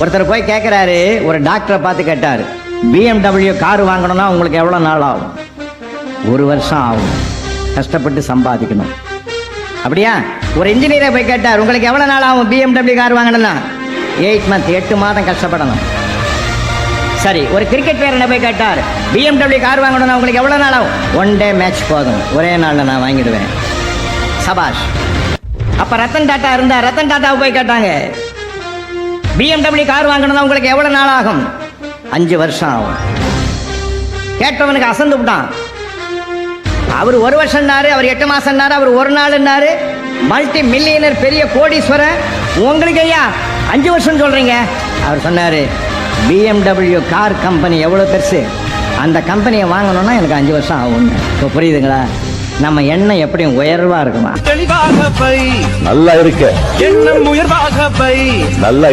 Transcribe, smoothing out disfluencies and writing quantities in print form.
ஒருத்தர் போய் கேட்கிறாரு, ஒரு டாக்டரை பார்த்து கேட்டார், BMW கார் வாங்கணும்னா உங்களுக்கு எவ்வளவு நாள் ஆகும்? 1 வருஷம் ஆகும், கஷ்டப்பட்டு சம்பாதிக்கணும். அப்படியா? ஒரு இன்ஜினியரை போய் கேட்டார், உங்களுக்கு எவ்வளவு நாள் ஆகும் BMW கார் வாங்கணும்னா? 8 months, 8 மாதம் கஷ்டப்படணும். சரி, ஒரு கிரிக்கெட் வீரனை போய் கேட்டார், BMW கார் வாங்கணும்னா உங்களுக்கு எவ்வளவு நாள் ஆகும்? 1 day மேட்ச் போதும், ஒரே நாள்ல நான் வாங்கிடுவேன். சபாஷ். அப்ப ரத்தன் டாட்டா இருந்தா, ரத்தன் டாட்டாவை போய் கேட்டாங்க, BMW கார் வாங்கணும்னா உங்களுக்கு எவ்வளவு நாள் ஆகும்? 5 வருஷம் ஆகும். கேட்டவனுக்கு அசந்து விட்டான். அவர் 1 வருஷம்னாரு, அவர் 8 மாசம்னாரு, அவர் 1 நாள்னாரு. மல்டி மில்லியனர், பெரிய கோடீஸ்வரர். உங்களுக்கு ஐயா 5 வருஷம் சொல்றீங்க? அவர் சொன்னாரு, BMW கார் கம்பெனி எவ்வளவு பெருசு, அந்த கம்பெனியை வாங்கணும்னா எனக்கு 5 வருஷம் ஆகும். இப்போ புரியுதுங்களா? நம்ம எண்ணம் எப்படியும் உயர்வா இருக்குமா? தெளிவாக பை, நல்லா இருக்க எண்ணம் உயர்வாக பை, நல்லா